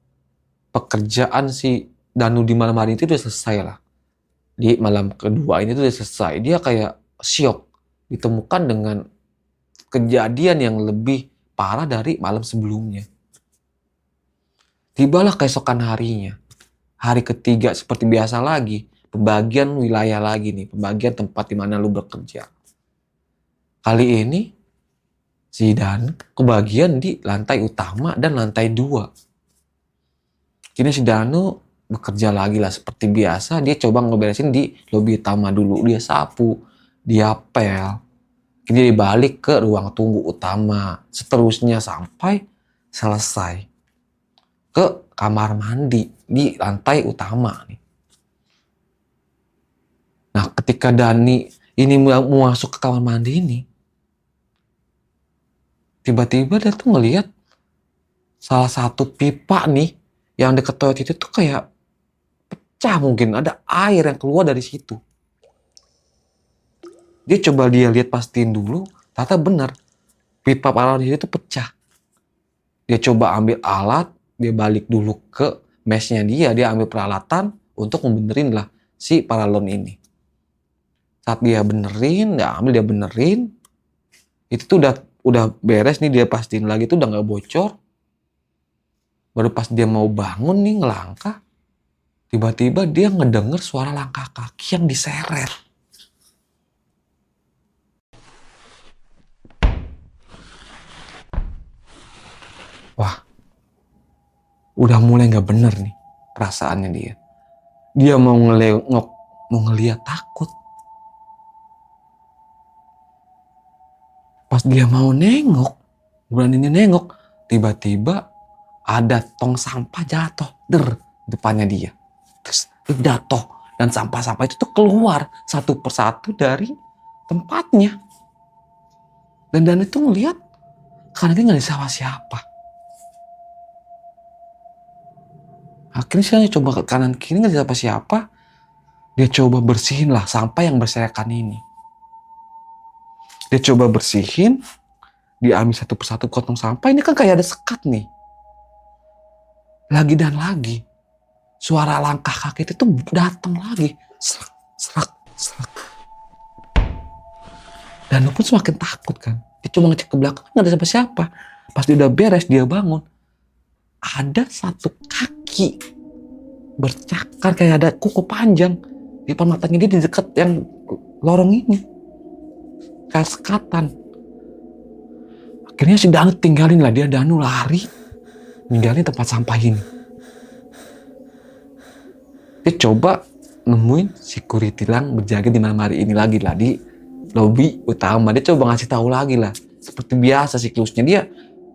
pekerjaan si Danu di malam hari itu udah selesai lah. Di malam kedua ini tuh udah selesai. Dia kayak syok, ditemukan dengan kejadian yang lebih parah dari malam sebelumnya. Tibalah keesokan harinya, hari ketiga seperti biasa lagi, pembagian wilayah lagi nih, pembagian tempat di mana lu bekerja. Kali ini si Danu kebagian di lantai utama dan lantai 2. Kini si Danu bekerja lagi lah seperti biasa. Dia coba ngeberesin di lobi utama dulu. Dia sapu, dia pel. Kini dia balik ke ruang tunggu utama. Seterusnya sampai selesai ke kamar mandi di lantai utama nih. Nah, ketika Dani ini mau masuk ke kamar mandi ini, tiba-tiba dia tuh ngelihat salah satu pipa nih yang deket toilet itu tuh kayak pecah, mungkin ada air yang keluar dari situ. Dia coba lihat pastiin dulu, ternyata benar pipa paralon itu pecah. Dia coba ambil alat, dia balik dulu ke mesnya dia ambil peralatan untuk membenerin lah si paralon ini. Saat dia benerin, dia benerin, itu tuh udah beres nih, dia pastiin lagi tuh udah nggak bocor. Baru pas dia mau bangun nih ngelangkah, tiba-tiba dia ngedenger suara langkah kaki yang diseret. Wah, udah mulai nggak bener nih perasaannya dia. Dia mau ngeliat takut. Pas dia mau nengok, beraninya nengok, tiba-tiba ada tong sampah jatuh, depannya dia. Terus jatuh, dan sampah-sampah itu tuh keluar satu persatu dari tempatnya. Dan itu ngeliat, karena dia nggak ada siapa-siapa. Akhirnya saya coba ke kanan kiri nggak ada siapa-siapa. Dia coba bersihin lah sampah yang berserakan ini. Dia coba bersihin, dia ambil satu persatu kantong sampah. Ini kan kayak ada sekat nih. Lagi dan lagi, suara langkah kaki itu tuh datang lagi. Serak, serak, serak. Dan lu pun semakin takut kan. Dia cuma ngecek ke belakang, nggak ada siapa-siapa. Pas dia udah beres, dia bangun. Ada satu kaki bercakar kayak ada kuku panjang di depan matanya dia, di dekat yang lorong ini. Kayak sekatan. Akhirnya si Danu tinggalin lah. Danu lari, ninggalin tempat sampah ini. Dia coba nemuin security lang berjaga di malam hari ini lagi lah di lobi utama. Dia coba ngasih tahu lagi lah. Seperti biasa siklusnya, dia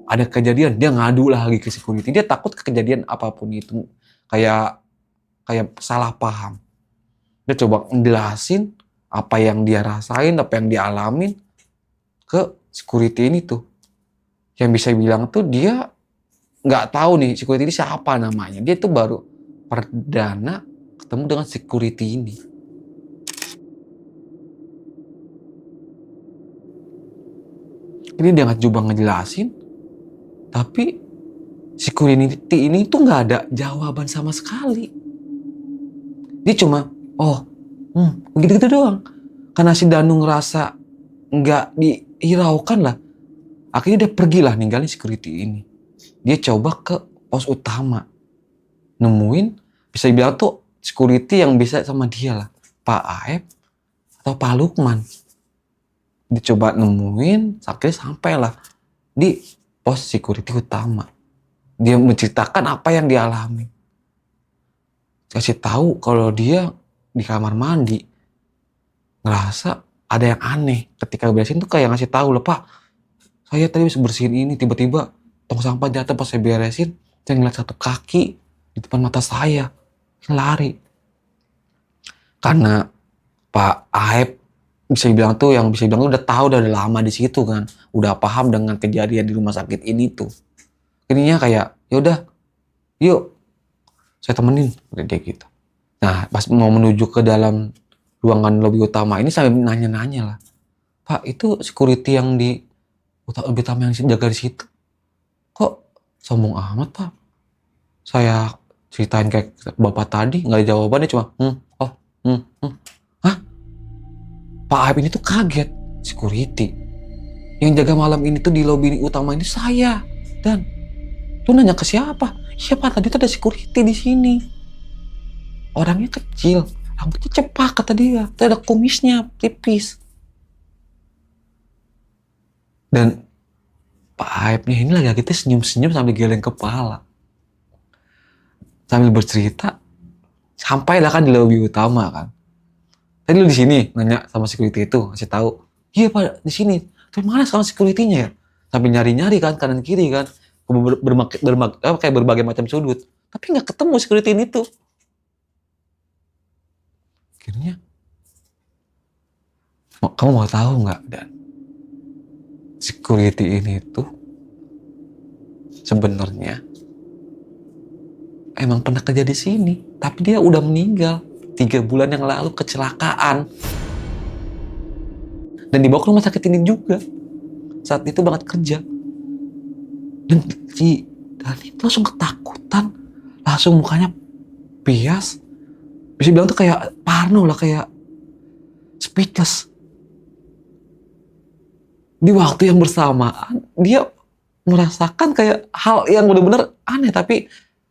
ada kejadian, dia ngadu lagi ke security. Dia takut ke kejadian apapun itu. Kayak salah paham. Dia coba ngejelasin apa yang dia rasain, apa yang dia alamin ke security ini tuh. Yang bisa bilang tuh dia nggak tahu nih security ini siapa namanya. Dia tuh baru perdana ketemu dengan security ini. Ini dia nggak coba ngejelasin, tapi security ini tuh nggak ada jawaban sama sekali. Dia cuma, begitu-gitu doang. Karena si Danu ngerasa nggak dihiraukan lah. Akhirnya dia pergilah ninggalin security ini. Dia coba ke pos utama. Nemuin, bisa dibilang tuh security yang bisa sama dia lah. Pak Aep atau Pak Lukman. Dia coba nemuin, akhirnya sampailah di pos security utama. Dia menceritakan apa yang dia alami. Kasih tahu kalau dia di kamar mandi ngerasa ada yang aneh. Ketika beresin tuh kayak ngasih tahu lah, Pak, saya tadi bisa bersihin ini, tiba-tiba tong sampah jatuh. Pas saya beresin, saya ngeliat satu kaki di depan mata saya, lari. Karena Pak Aep bisa dibilang tuh udah tahu, udah lama di situ kan, udah paham dengan kejadian di rumah sakit ini tuh. Ininya kayak, yaudah, yuk, saya temenin, dia gitu. Nah, pas mau menuju ke dalam ruangan lobi utama ini sambil nanya-nanya lah, Pak, itu security yang di lobi utama yang jaga di situ, kok sombong amat, Pak? Saya ceritain kayak bapak tadi, nggak ada jawabannya, cuma Hah? Pak Aep ini tuh kaget. Security yang jaga malam ini tuh di lobi utama ini saya. Dan lu nanya ke siapa? Siapa tadi tuh ada security di sini. Orangnya kecil, rambutnya cepak kata dia. Tuh ada kumisnya tipis. Dan Pak Aepnya ini lagi gitu senyum-senyum sambil geleng kepala. Sambil bercerita, sampailah kan di lobi utama kan. Tadi lu di sini nanya sama security itu, kasih tahu. Iya Pak, di sini. Tapi mana sekarang security-nya ya? Sambil nyari-nyari kan kanan kiri kan, kayak berbagai macam sudut. Tapi nggak ketemu security ini tuh. Akhirnya, kamu mau tahu nggak, Dan? Security ini tuh sebenarnya emang pernah kerja di sini, tapi dia udah meninggal 3 bulan yang lalu kecelakaan. Dan dibawa ke rumah sakit ini juga. Saat itu banget kerja. Dan si Dani itu langsung ketakutan. Langsung mukanya pias. Bisa bilang tuh kayak parno lah, kayak speechless. Di waktu yang bersamaan, dia merasakan kayak hal yang benar-benar aneh. Tapi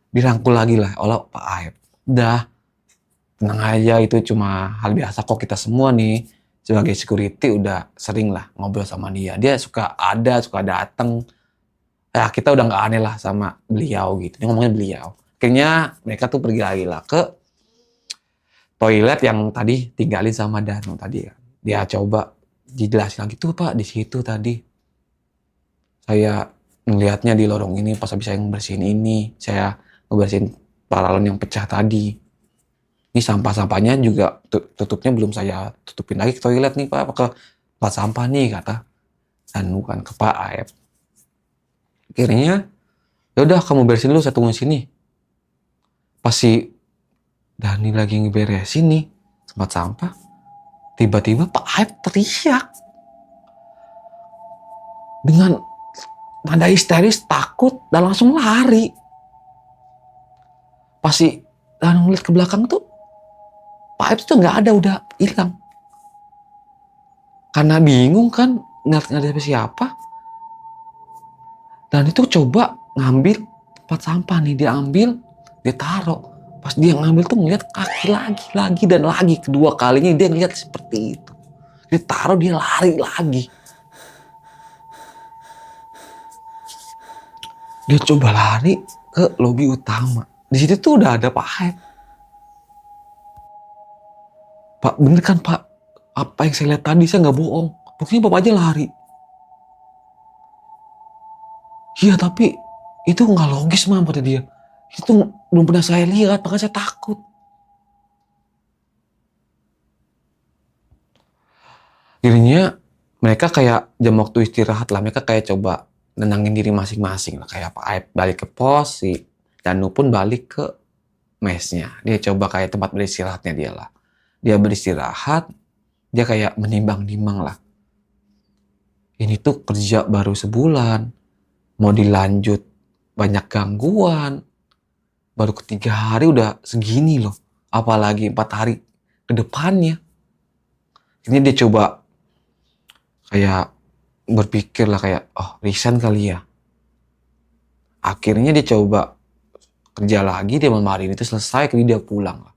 dirangkul lagi lah oleh Pak Aep. Dah, tenang aja, itu cuma hal biasa kok, kita semua nih sebagai security udah sering lah ngobrol sama dia. Dia suka datang. Ya kita udah nggak aneh lah sama beliau gitu. Dia ngomongin beliau. Akhirnya mereka tuh pergi lagi lah ke toilet yang tadi tinggalin sama Danu tadi ya. Dia coba dijelasin lagi tuh, Pak, di situ tadi Saya ngelihatnya di lorong ini pas habis saya ngebersihin ini, saya ngebersihin paralon yang pecah tadi. Ini sampah-sampahnya juga tutupnya belum saya tutupin lagi ke toilet nih Pak, ke tempat sampah nih kata Danu kan ke Pak Aep. Akhirnya ya udah kamu beresin dulu, saya tunggu sini. Pas si Dani lagi ngeberesin nih tempat sampah, tiba-tiba Pak Aep teriak dengan nada histeris, takut dan langsung lari. Pas si Danu ngeliat ke belakang tuh Pak Aep tuh nggak ada, udah hilang. Karena bingung kan nggak ada siapa, dan itu coba ngambil tempat sampah nih, dia ambil, dia taruh. Pas dia ngambil tuh ngeliat kaki lagi dan lagi, kedua kalinya dia ngeliat seperti itu. Dia taruh, dia lari lagi. Dia coba lari ke lobi utama. Di situ tuh udah ada Pak Aep. Pak, bener kan Pak? Apa yang saya lihat tadi, saya nggak bohong. Buktinya Bapak aja lari. Iya, tapi itu nggak logis Mam, kata dia. Itu belum pernah saya lihat, makanya saya takut. Akhirnya mereka kayak jam waktu istirahat lah, mereka kayak coba nenangin diri masing-masing lah. Kayak Pak Aep balik ke pos, si Danu pun balik ke mesnya. Dia coba kayak tempat beristirahatnya dia lah. Dia beristirahat, dia kayak menimbang-nimbang lah. Ini tuh kerja baru sebulan, mau dilanjut banyak gangguan. Baru ketiga hari udah segini loh. Apalagi 4 hari ke depannya. Ini dia coba kayak berpikir lah kayak, oh resign kali ya. Akhirnya dia coba kerja lagi, dia malam hari ini tuh selesai, kemudian dia pulang lah.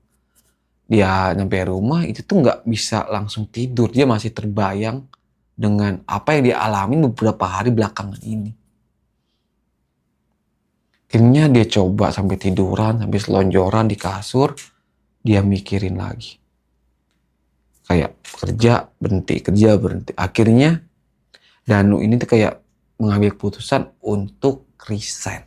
Dia nyampe rumah itu tuh nggak bisa langsung tidur, dia masih terbayang dengan apa yang dia alami beberapa hari belakangan ini. Akhirnya dia coba sampai tiduran, sampai selonjoran di kasur, dia mikirin lagi. Kayak kerja berhenti. Akhirnya Danu ini tuh kayak mengambil keputusan untuk resign.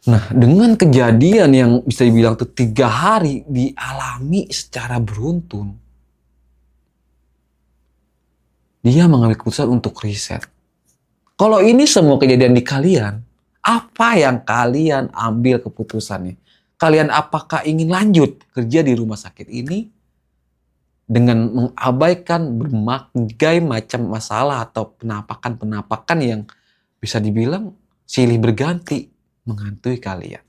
Nah, dengan kejadian yang bisa dibilang tuh 3 hari dialami secara beruntun, dia mengambil keputusan untuk resign. Kalau ini semua kejadian di kalian, apa yang kalian ambil keputusannya? Kalian apakah ingin lanjut kerja di rumah sakit ini dengan mengabaikan berbagai macam masalah atau penampakan-penampakan yang bisa dibilang silih berganti menghantui kalian?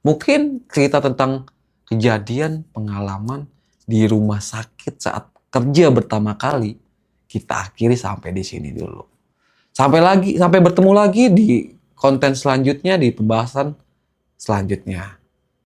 Mungkin cerita tentang kejadian pengalaman di rumah sakit saat kerja pertama kali kita akhiri sampai di sini dulu. Sampai bertemu lagi di konten selanjutnya, di pembahasan selanjutnya.